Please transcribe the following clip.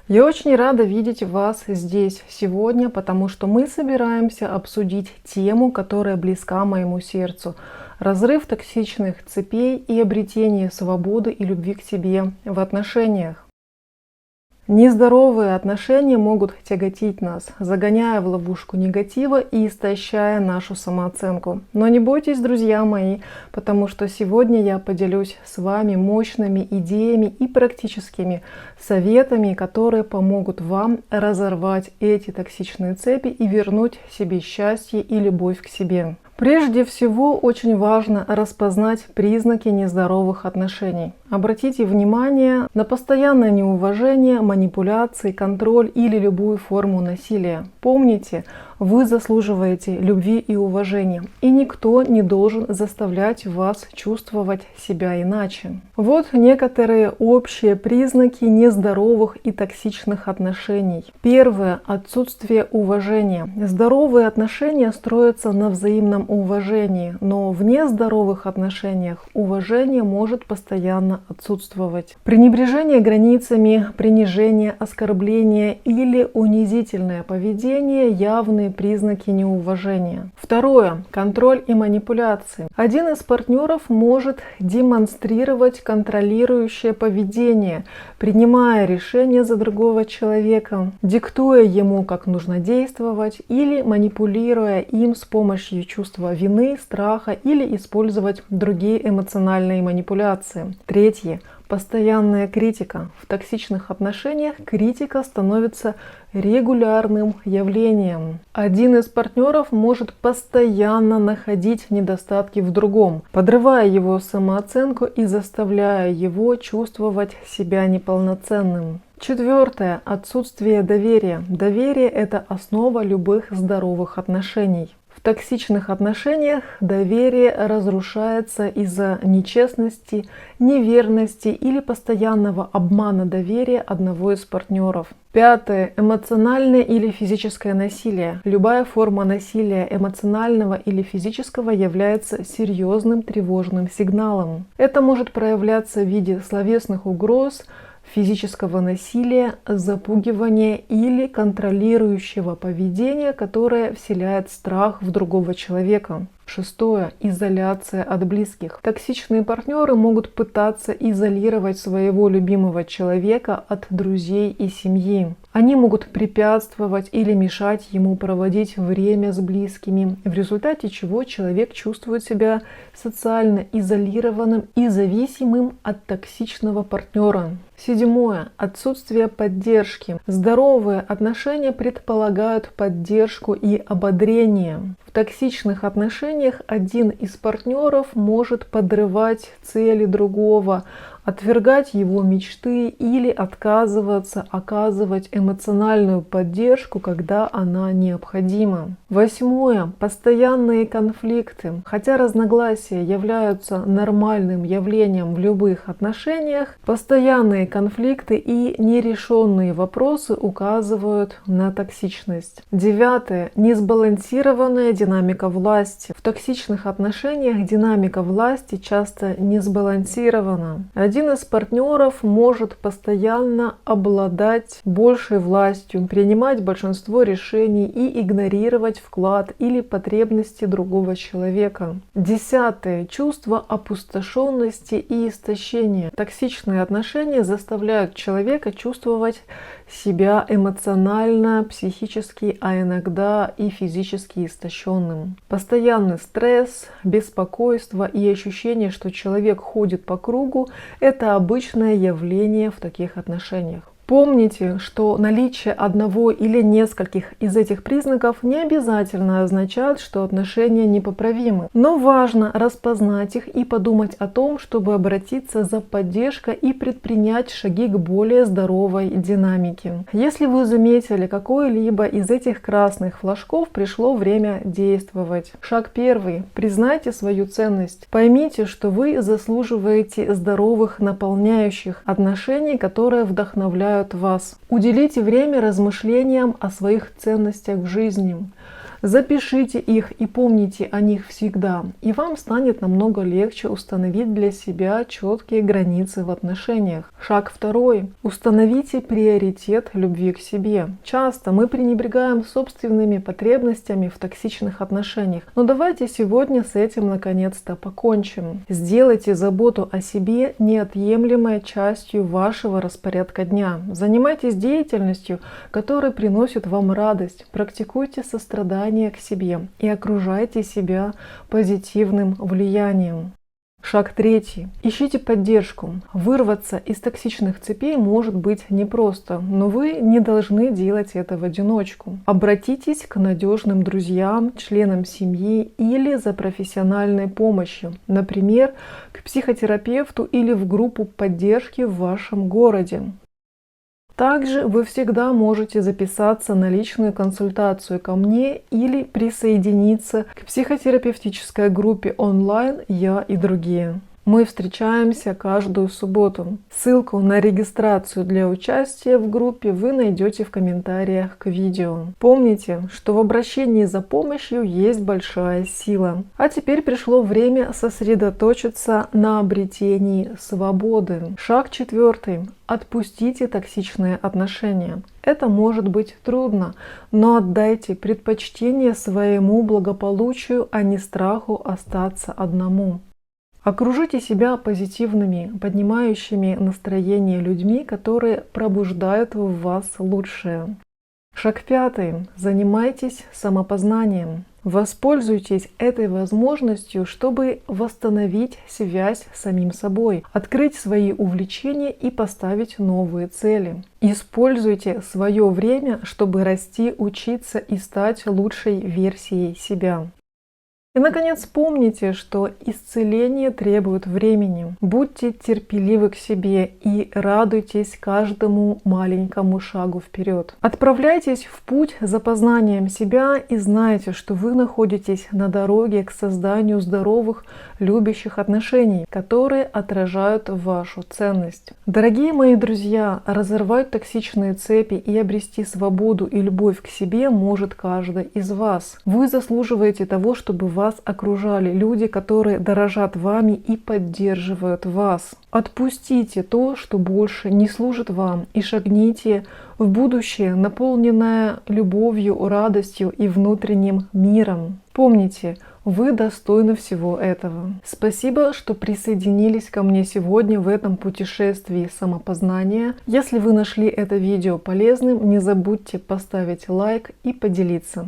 Я очень рада видеть вас здесь сегодня, потому что мы собираемся обсудить тему, которая близка моему сердцу. Разрыв токсичных цепей и обретение свободы и любви к себе в отношениях. Нездоровые отношения могут тяготить нас, загоняя в ловушку негатива и истощая нашу самооценку. Но не бойтесь, друзья мои, потому что сегодня я поделюсь с вами мощными идеями и практическими советами, которые помогут вам разорвать эти токсичные цепи и вернуть себе счастье и любовь к себе. Прежде всего, очень важно распознать признаки нездоровых отношений. Обратите внимание на постоянное неуважение, манипуляции, контроль или любую форму насилия. Помните, вы заслуживаете любви и уважения, и никто не должен заставлять вас чувствовать себя иначе. Вот некоторые общие признаки нездоровых и токсичных отношений. Первое – отсутствие уважения. Здоровые отношения строятся на взаимном уважении, но в нездоровых отношениях уважение может постоянно отсутствовать. Пренебрежение границами, принижение, оскорбление или унизительное поведение – явные признаки неуважения. Второе – контроль и манипуляции. Один из партнеров может демонстрировать контролирующее поведение, принимая решения за другого человека, диктуя ему, как нужно действовать, или манипулируя им с помощью чувства вины, страха или использовать другие эмоциональные манипуляции. Третье – постоянная критика. В токсичных отношениях критика становится регулярным явлением. Один из партнеров может постоянно находить недостатки в другом, подрывая его самооценку и заставляя его чувствовать себя неполноценным. Четвертое – отсутствие доверия. Доверие – это основа любых здоровых отношений. В токсичных отношениях доверие разрушается из-за нечестности, неверности или постоянного обмана доверия одного из партнеров. Пятое – эмоциональное или физическое насилие. Любая форма насилия, эмоционального или физического, является серьезным тревожным сигналом. Это может проявляться в виде словесных угроз, физического насилия, запугивания или контролирующего поведения, которое вселяет страх в другого человека. Шестое – изоляция от близких. Токсичные партнеры могут пытаться изолировать своего любимого человека от друзей и семьи. Они могут препятствовать или мешать ему проводить время с близкими, в результате чего человек чувствует себя социально изолированным и зависимым от токсичного партнера. Седьмое – отсутствие поддержки. Здоровые отношения предполагают поддержку и ободрение. В токсичных отношениях один из партнеров может подрывать цели другого, отвергать его мечты или отказываться оказывать эмоциональную поддержку, когда она необходима. Восьмое – постоянные конфликты. Хотя разногласия являются нормальным явлением в любых отношениях, постоянные конфликты и нерешенные вопросы указывают на токсичность. Девятое – несбалансированная динамика власти. В токсичных отношениях динамика власти часто не сбалансирована. Один из партнеров может постоянно обладать большей властью, принимать большинство решений и игнорировать вклад или потребности другого человека. Десятое. Чувство опустошенности и истощения. Токсичные отношения заставляют человека чувствовать себя эмоционально, психически, а иногда и физически истощенным. Постоянный стресс, беспокойство и ощущение, что человек ходит по кругу – это обычное явление в таких отношениях. Помните, что наличие одного или нескольких из этих признаков не обязательно означает, что отношения непоправимы. Но важно распознать их и подумать о том, чтобы обратиться за поддержкой и предпринять шаги к более здоровой динамике. Если вы заметили какой-либо из этих красных флажков, пришло время действовать. Шаг первый. Признайте свою ценность. Поймите, что вы заслуживаете здоровых, наполняющих отношений, которые вдохновляют вас. Уделите время размышлениям о своих ценностях в жизни. Запишите их и помните о них всегда, и вам станет намного легче установить для себя четкие границы в отношениях. Шаг второй. Установите приоритет любви к себе. Часто мы пренебрегаем собственными потребностями в токсичных отношениях, но давайте сегодня с этим наконец-то покончим. Сделайте заботу о себе неотъемлемой частью вашего распорядка дня. Занимайтесь деятельностью, которая приносит вам радость. Практикуйте сострадание к себе и окружайте себя позитивным влиянием. Шаг третий. Ищите поддержку. Вырваться из токсичных цепей может быть непросто, но вы не должны делать это в одиночку. Обратитесь к надежным друзьям, членам семьи или за профессиональной помощью, например, к психотерапевту или в группу поддержки в вашем городе. Также вы всегда можете записаться на личную консультацию ко мне или присоединиться к психотерапевтической группе онлайн «Я и другие». Мы встречаемся каждую субботу. Ссылку на регистрацию для участия в группе вы найдете в комментариях к видео. Помните, что в обращении за помощью есть большая сила. А теперь пришло время сосредоточиться на обретении свободы. Шаг четвертый. Отпустите токсичные отношения. Это может быть трудно, но отдайте предпочтение своему благополучию, а не страху остаться одному. Окружите себя позитивными, поднимающими настроение людьми, которые пробуждают в вас лучшее. Шаг пятый. Занимайтесь самопознанием. Воспользуйтесь этой возможностью, чтобы восстановить связь с самим собой, открыть свои увлечения и поставить новые цели. Используйте свое время, чтобы расти, учиться и стать лучшей версией себя. И, наконец, помните, что исцеление требует времени. Будьте терпеливы к себе и радуйтесь каждому маленькому шагу вперед. Отправляйтесь в путь за познанием себя и знайте, что вы находитесь на дороге к созданию здоровых, любящих отношений, которые отражают вашу ценность. Дорогие мои друзья, разорвать токсичные цепи и обрести свободу и любовь к себе может каждый из вас. Вы заслуживаете того, чтобы вас окружали люди, которые дорожат вами и поддерживают вас. Отпустите то, что больше не служит вам, и шагните в будущее, наполненное любовью, радостью и внутренним миром. Помните, вы достойны всего этого. Спасибо, что присоединились ко мне сегодня в этом путешествии самопознания. Если вы нашли это видео полезным, не забудьте поставить лайк и поделиться.